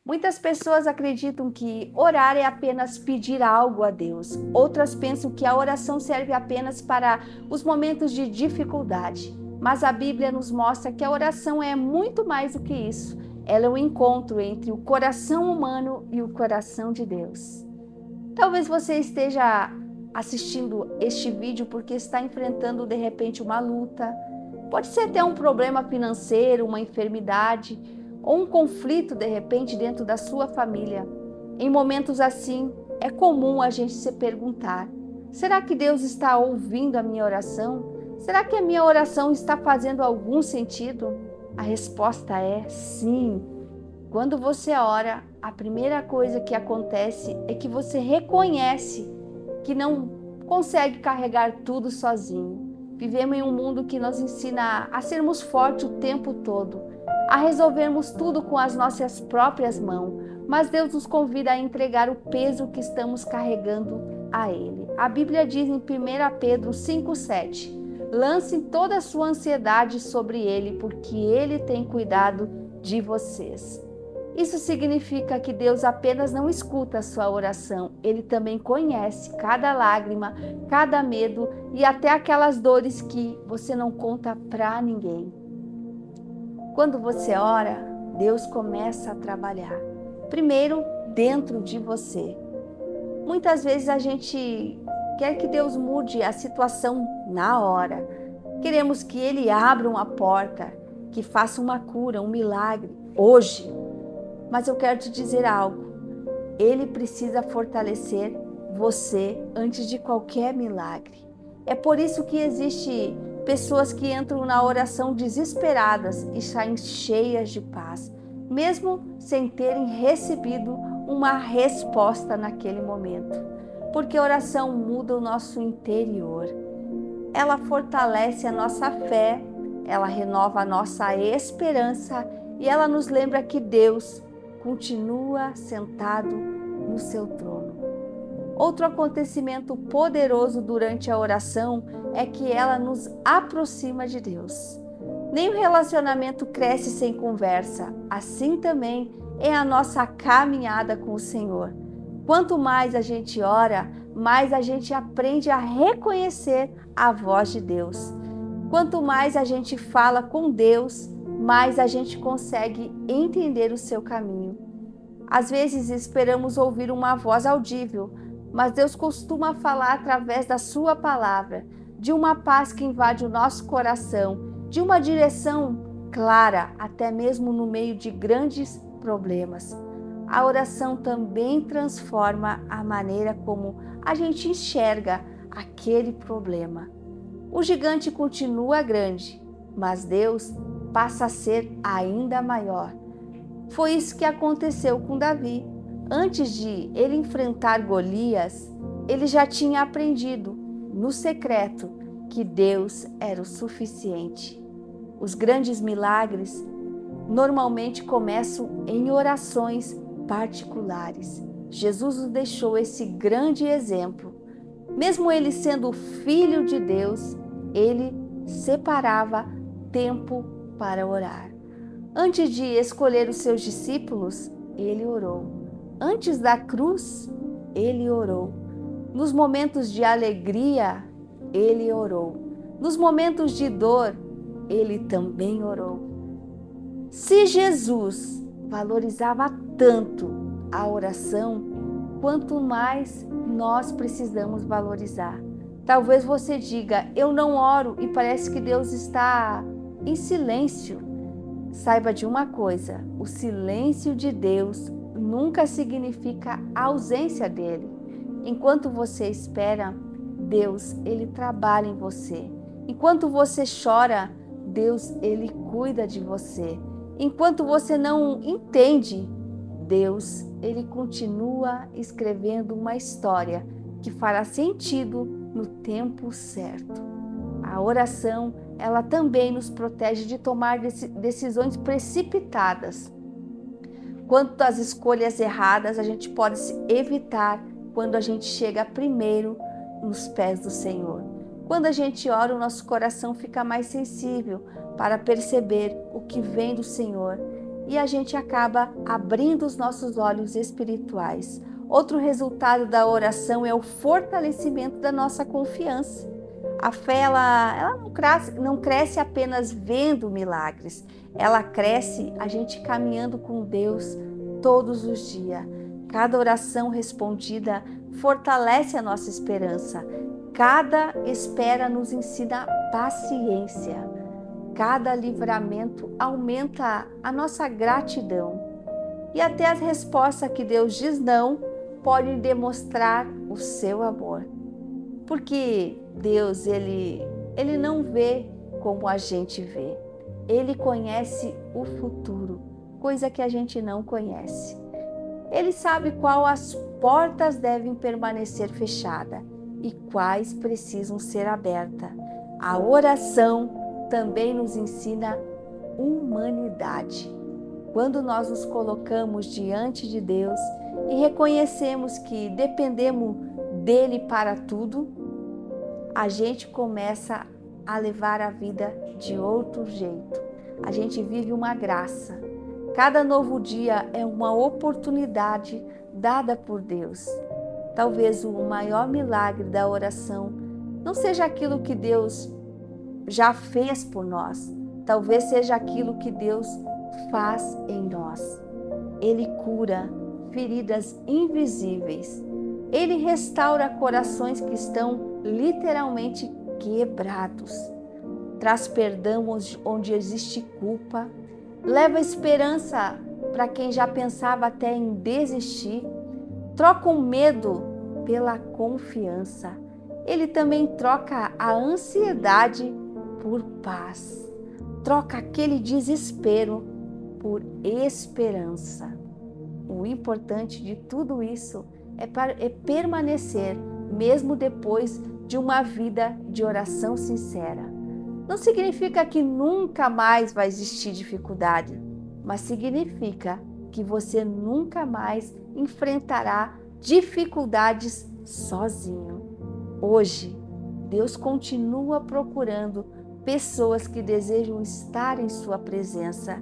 Muitas pessoas acreditam que orar é apenas pedir algo a Deus. Outras pensam que a oração serve apenas para os momentos de dificuldade. Mas a Bíblia nos mostra que a oração é muito mais do que isso. Ela é um encontro entre o coração humano e o coração de Deus. Talvez você esteja assistindo este vídeo porque está enfrentando de repente uma luta. Pode ser até um problema financeiro, uma enfermidade ou um conflito de repente dentro da sua família. Em momentos assim, é comum a gente se perguntar: será que Deus está ouvindo a minha oração? Será que a minha oração está fazendo algum sentido? A resposta é sim. Quando você ora, a primeira coisa que acontece é que você reconhece que não consegue carregar tudo sozinho. Vivemos em um mundo que nos ensina a sermos fortes o tempo todo, a resolvermos tudo com as nossas próprias mãos, mas Deus nos convida a entregar o peso que estamos carregando a Ele. A Bíblia diz em 1 Pedro 5,7: lancem toda a sua ansiedade sobre Ele, porque Ele tem cuidado de vocês. Isso significa que Deus apenas não escuta a sua oração, Ele também conhece cada lágrima, cada medo e até aquelas dores que você não conta para ninguém. Quando você ora, Deus começa a trabalhar. Primeiro, dentro de você. Muitas vezes a gente quer que Deus mude a situação na hora. Queremos que Ele abra uma porta, que faça uma cura, um milagre, hoje. Mas eu quero te dizer algo. Ele precisa fortalecer você antes de qualquer milagre. É por isso que existe pessoas que entram na oração desesperadas e saem cheias de paz, mesmo sem terem recebido uma resposta naquele momento. Porque a oração muda o nosso interior. Ela fortalece a nossa fé, ela renova a nossa esperança e ela nos lembra que Deus continua sentado no seu trono. Outro acontecimento poderoso durante a oração é que ela nos aproxima de Deus. Nem o relacionamento cresce sem conversa, assim também é a nossa caminhada com o Senhor. Quanto mais a gente ora, mais a gente aprende a reconhecer a voz de Deus. Quanto mais a gente fala com Deus, mais a gente consegue entender o seu caminho. Às vezes esperamos ouvir uma voz audível, mas Deus costuma falar através da sua palavra, de uma paz que invade o nosso coração, de uma direção clara, até mesmo no meio de grandes problemas. A oração também transforma a maneira como a gente enxerga aquele problema. O gigante continua grande, mas Deus passa a ser ainda maior. Foi isso que aconteceu com Davi. Antes de ele enfrentar Golias, ele já tinha aprendido, no secreto, que Deus era o suficiente. Os grandes milagres normalmente começam em orações particulares. Jesus nos deixou esse grande exemplo. Mesmo ele sendo filho de Deus, ele separava tempo para orar. Antes de escolher os seus discípulos, ele orou. Antes da cruz, ele orou. Nos momentos de alegria, ele orou. Nos momentos de dor, ele também orou. Se Jesus valorizava tanto a oração, quanto mais nós precisamos valorizar. Talvez você diga: eu não oro e parece que Deus está em silêncio. Saiba de uma coisa: o silêncio de Deus nunca significa a ausência dele. Enquanto você espera, Deus, ele trabalha em você. Enquanto você chora, Deus, ele cuida de você. Enquanto você não entende, Deus, ele continua escrevendo uma história que fará sentido no tempo certo. A oração, ela também nos protege de tomar decisões precipitadas. Quanto às escolhas erradas, a gente pode evitar quando a gente chega primeiro nos pés do Senhor. Quando a gente ora, o nosso coração fica mais sensível para perceber o que vem do Senhor. e a gente acaba abrindo os nossos olhos espirituais. Outro resultado da oração é o fortalecimento da nossa confiança. A fé ela não cresce apenas vendo milagres, ela cresce a gente caminhando com Deus todos os dias. Cada oração respondida fortalece a nossa esperança. Cada espera nos ensina paciência. Cada livramento aumenta a nossa gratidão. E até as respostas que Deus diz não podem demonstrar o seu amor. Porque Deus, ele não vê como a gente vê. Ele conhece o futuro, coisa que a gente não conhece. Ele sabe qual as portas devem permanecer fechadas e quais precisam ser abertas. A oração também nos ensina humanidade. Quando nós nos colocamos diante de Deus e reconhecemos que dependemos dele para tudo, a gente começa a levar a vida de outro jeito. A gente vive uma graça. Cada novo dia é uma oportunidade dada por Deus. Talvez o maior milagre da oração não seja aquilo que Deus já fez por nós. Talvez seja aquilo que Deus faz em nós. Ele cura feridas invisíveis. Ele restaura corações que estão literalmente quebrados. Traz perdão onde existe culpa. Leva esperança para quem já pensava até em desistir. Troca o medo pela confiança. Ele também troca a ansiedade por paz. Troca aquele desespero por esperança. O importante de tudo isso é permanecer, mesmo depois de uma vida de oração sincera. Não significa que nunca mais vai existir dificuldade, mas significa que você nunca mais enfrentará dificuldades sozinho. Hoje, Deus continua procurando pessoas que desejam estar em sua presença.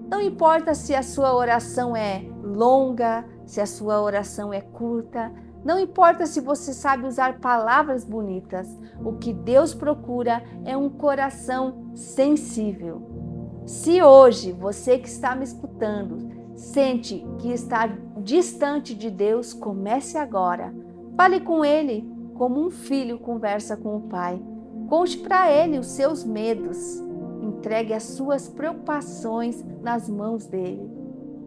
Não importa se a sua oração é longa, se a sua oração é curta, não importa se você sabe usar palavras bonitas, o que Deus procura é um coração sensível. Se hoje você que está me escutando sente que está distante de Deus, comece agora. Fale com Ele como um filho conversa com o pai. Conte para Ele os seus medos. Entregue as suas preocupações nas mãos dele.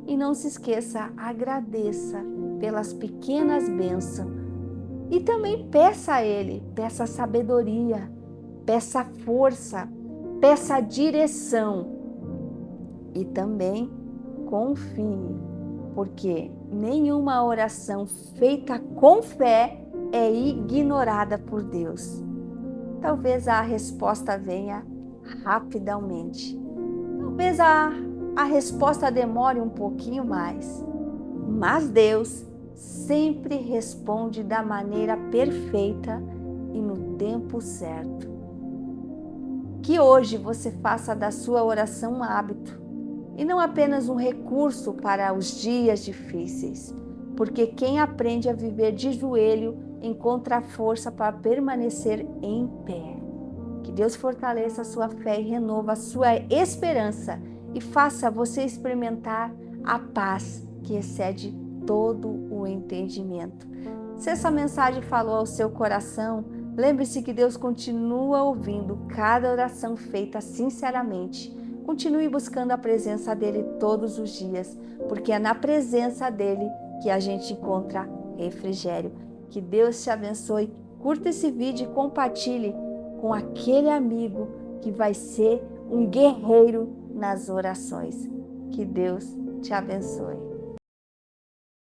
E não se esqueça, agradeça pelas pequenas bênçãos. E também peça a Ele, peça sabedoria, peça força, peça direção. E também confie, porque nenhuma oração feita com fé é ignorada por Deus. Talvez a resposta venha rapidamente. Talvez a resposta demore um pouquinho mais. Mas Deus sempre responde da maneira perfeita e no tempo certo. Que hoje você faça da sua oração um hábito e não apenas um recurso para os dias difíceis, porque quem aprende a viver de joelho encontra força para permanecer em pé. Que Deus fortaleça a sua fé e renova a sua esperança e faça você experimentar a paz que excede todo o entendimento. Se essa mensagem falou ao seu coração, lembre-se que Deus continua ouvindo cada oração feita sinceramente. Continue buscando a presença dele todos os dias, porque é na presença dele que a gente encontra refrigério. Que Deus te abençoe. Curta esse vídeo e compartilhe com aquele amigo que vai ser um guerreiro nas orações. Que Deus te abençoe.